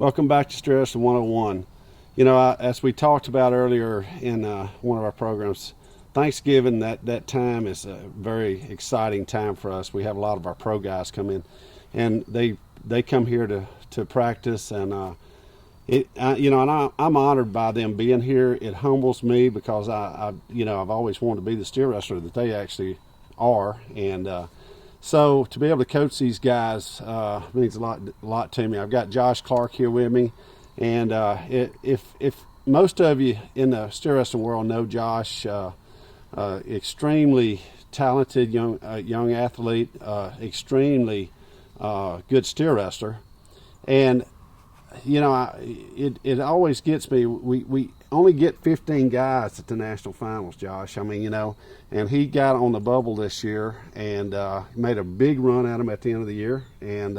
Welcome back to Stress 101. As we talked about earlier in one of our programs, Thanksgiving, that time is a very exciting time for us. We have a lot of our pro guys come in, and they come here to practice, and I'm honored by them being here. It humbles me because I've always wanted to be the steer wrestler that they actually are, and so to be able to coach these guys means a lot to me. I've got Josh Clark here with me, and if most of you in the steer wrestling world know Josh, extremely talented young athlete, extremely good steer wrestler, and it always gets me. We only get 15 guys at the national finals, Josh. And he got on the bubble this year and made a big run at him at the end of the year and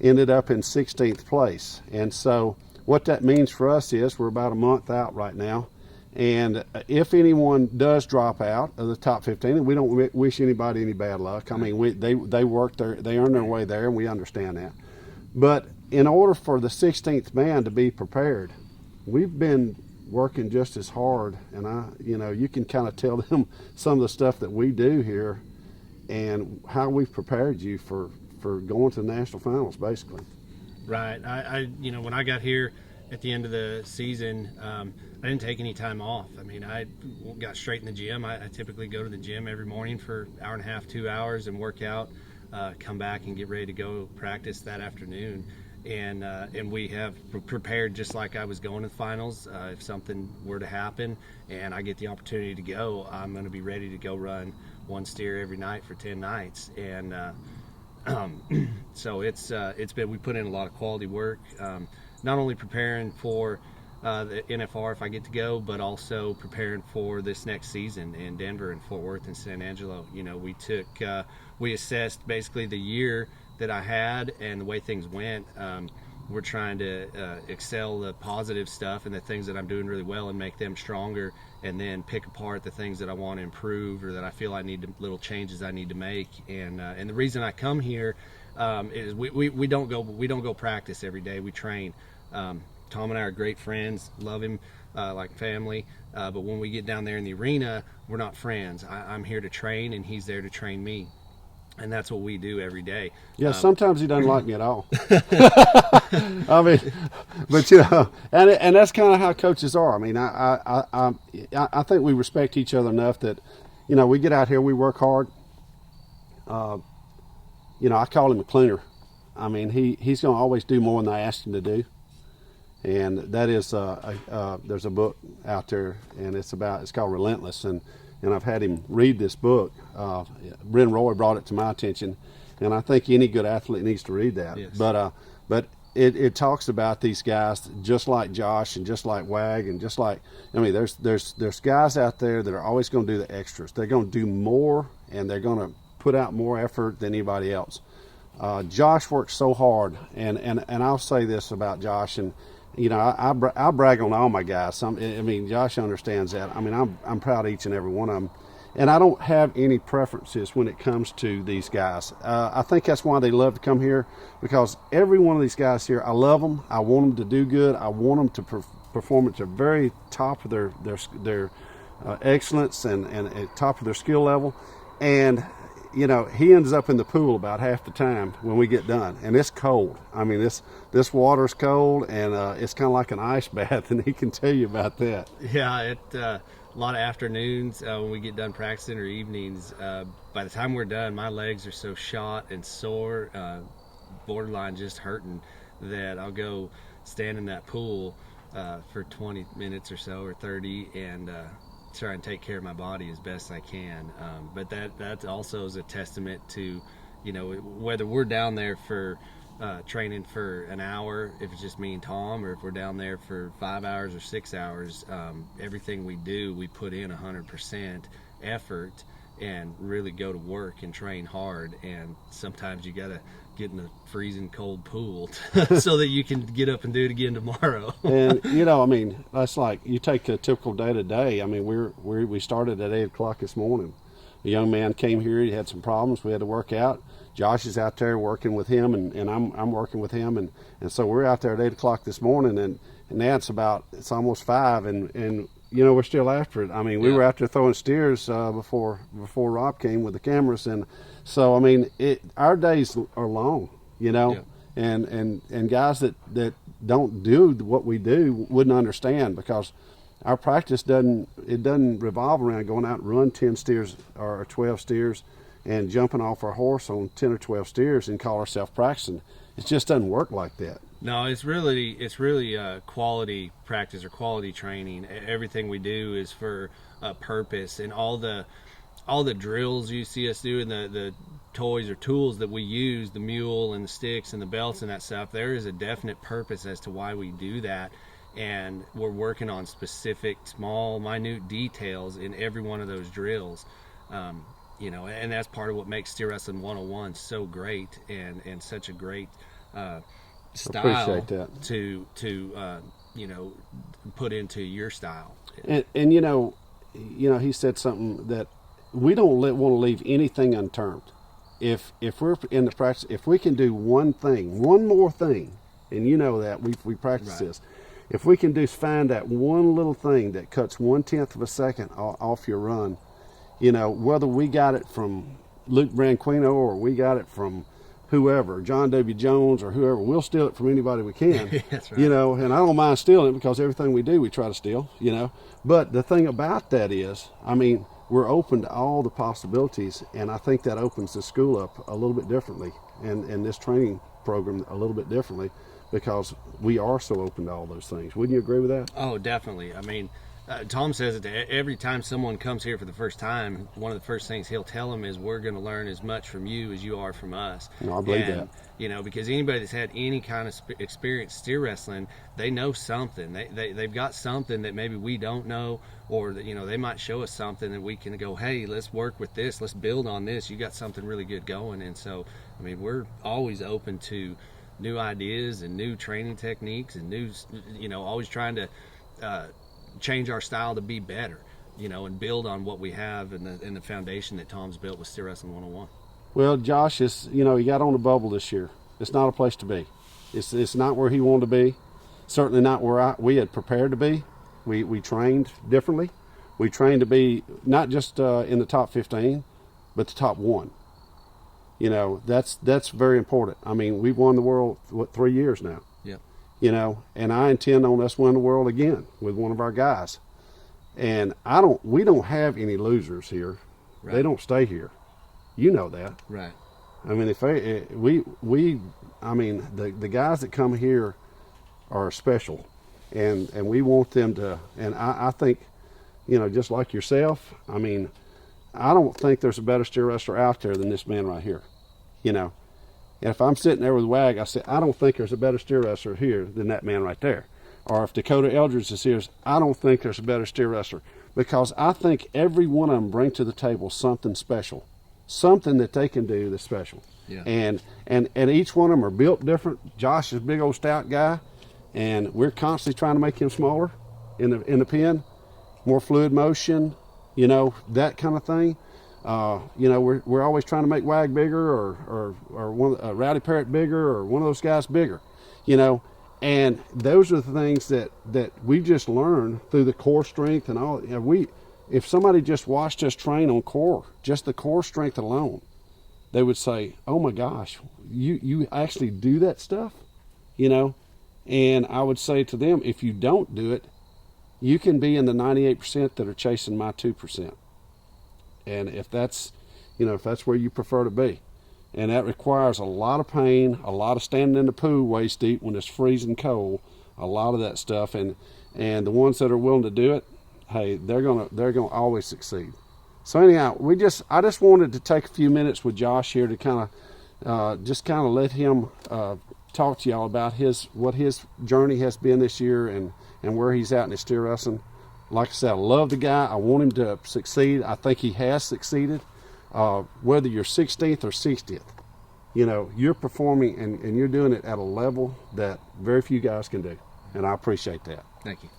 ended up in 16th place. And so what that means for us is we're about a month out right now. And if anyone does drop out of the top 15, and we don't wish anybody any bad luck. I mean, they earn their way there, and we understand that. But in order for the 16th man to be prepared, we've been working just as hard, and you can kind of tell them some of the stuff that we do here and how we've prepared you for going to the national finals, basically. Right. When I got here at the end of the season, I didn't take any time off. I mean, I got straight in the gym. I typically go to the gym every morning for an hour and a half, 2 hours, and work out, come back and get ready to go practice that afternoon. And we have prepared just like I was going to the finals. If something were to happen and I get the opportunity to go, I'm going to be ready to go run one steer every night for 10 nights. And so it's been, we put in a lot of quality work, not only preparing for the NFR if I get to go, but also preparing for this next season in Denver and Fort Worth and San Angelo. We assessed basically the year that I had and the way things went. We're trying to excel the positive stuff and the things that I'm doing really well and make them stronger, and then pick apart the things that I want to improve or that I feel I need little changes I need to make. And the reason I come here is we don't go practice every day. We train. Tom and I are great friends, love him like family, but when we get down there in the arena, we're not friends. I'm here to train and he's there to train me. And that's what we do every day. Yeah, sometimes he doesn't like me at all. I mean, but and that's kind of how coaches are. I mean, I think we respect each other enough that, we get out here, we work hard. I call him a cleaner. I mean, he's going to always do more than I ask him to do. And that is there's a book out there, and it's called Relentless, and I've had him read this book. Bryn Roy brought it to my attention, and I think any good athlete needs to read that. Yes. But it talks about these guys just like Josh and just like Wag and just like, there's guys out there that are always going to do the extras. They're going to do more, and they're going to put out more effort than anybody else. Josh works so hard, and I'll say this about Josh, and I brag on all my guys. Josh understands that. I mean, I'm proud of each and every one of them. And I don't have any preferences when it comes to these guys. I think that's why they love to come here, because every one of these guys here, I love them. I want them to do good. I want them to perform at the very top of their excellence and at top of their skill level. And he ends up in the pool about half the time when we get done, and it's cold. I mean, this water's cold, and it's kind of like an ice bath, and he can tell you about that. Yeah, a lot of afternoons when we get done practicing, or evenings. By the time we're done, my legs are so shot and sore, borderline just hurting, that I'll go stand in that pool for 20 minutes or so, or 30, and try and take care of my body as best I can. But that also is a testament to, whether we're down there for training for an hour, if it's just me and Tom, or if we're down there for 5 hours or 6 hours, everything we do, we put in 100% effort and really go to work and train hard. And sometimes you gotta get in a freezing cold pool so that you can get up and do it again tomorrow. And that's like, you take a typical day to day. I mean, we started at 8 o'clock this morning. A young man came here. He had some problems we had to work out. Josh is out there working with him, and I'm working with him, and so we're out there at 8 o'clock this morning, and now it's almost 5, and we're still after it. I mean, we were out there throwing steers before Rob came with the cameras, and so I mean, our days are long, and guys that don't do what we do wouldn't understand, because our practice doesn't revolve around going out and run 10 steers or 12 steers and jumping off our horse on 10 or 12 steers and call ourselves practicing. It just doesn't work like that. No, it's really quality practice or quality training. Everything we do is for a purpose, and all the drills you see us do, and the toys or tools that we use, the mule and the sticks and the belts and that stuff, there is a definite purpose as to why we do that, and we're working on specific, small, minute details in every one of those drills. And that's part of what makes Steer Wrestling 101 so great, and such a great style to put into your style. And he said something that we don't want to leave anything unturned. If we're in the practice, if we can do one more thing, and that we practice this, if we can find that one little thing that cuts 1/10 of a second off your run, whether we got it from Luke Branquino or we got it from whoever, John W. Jones or whoever, we'll steal it from anybody we can. That's right. And I don't mind stealing it, because everything we do we try to steal, But the thing about that is, I mean, we're open to all the possibilities, and I think that opens the school up a little bit differently, and this training program a little bit differently, because we are so open to all those things. Wouldn't you agree with that? Oh, definitely. I mean, Tom says it every time someone comes here for the first time. One of the first things he'll tell them is, we're going to learn as much from you as you are from us. No, I believe that. Because anybody that's had any kind of experience steer wrestling, they know something. They've got something that maybe we don't know, or that, they might show us something that we can go, hey, let's work with this, let's build on this. You got something really good going. And so, I mean, we're always open to new ideas and new training techniques, and always trying to change our style to be better, and build on what we have in the foundation that Tom's built with Steer Wrestling 101. Well, Josh is, he got on the bubble this year. It's not a place to be. It's not where he wanted to be. Certainly not where we had prepared to be. We trained differently. We trained to be not just in the top 15, but the top 1. That's very important. I mean, we've won the world 3 years now. Yeah. And I intend on us winning the world again with one of our guys. And we don't have any losers here. Right. They don't stay here. You know that. Right. I mean, the guys that come here are special, and we want them to, and I think, just like yourself, I mean, I don't think there's a better steer wrestler out there than this man right here. And if I'm sitting there with Wag, I say, I don't think there's a better steer wrestler here than that man right there. Or if Dakota Eldridge is here, I don't think there's a better steer wrestler, because I think every one of them bring to the table something special, something that they can do that's special. Yeah. And each one of them are built different. Josh is a big old stout guy, and we're constantly trying to make him smaller in the pen, more fluid motion, that kind of thing. We're always trying to make Wag bigger, or Rowdy Parrott bigger, or one of those guys bigger, and those are the things that we've just learned through the core strength and all. If somebody just watched us train on core, just the core strength alone, they would say, oh my gosh, you actually do that stuff, and I would say to them, if you don't do it, you can be in the 98% that are chasing my 2%. And if that's where you prefer to be, and that requires a lot of pain, a lot of standing in the pool waist deep when it's freezing cold, a lot of that stuff, and the ones that are willing to do it, hey, they're gonna always succeed. So anyhow, I just wanted to take a few minutes with Josh here to kind of let him talk to y'all about what his journey has been this year, and where he's at in his steer wrestling. Like I said, I love the guy. I want him to succeed. I think he has succeeded. Whether you're 16th or 60th, you're performing and you're doing it at a level that very few guys can do. And I appreciate that. Thank you.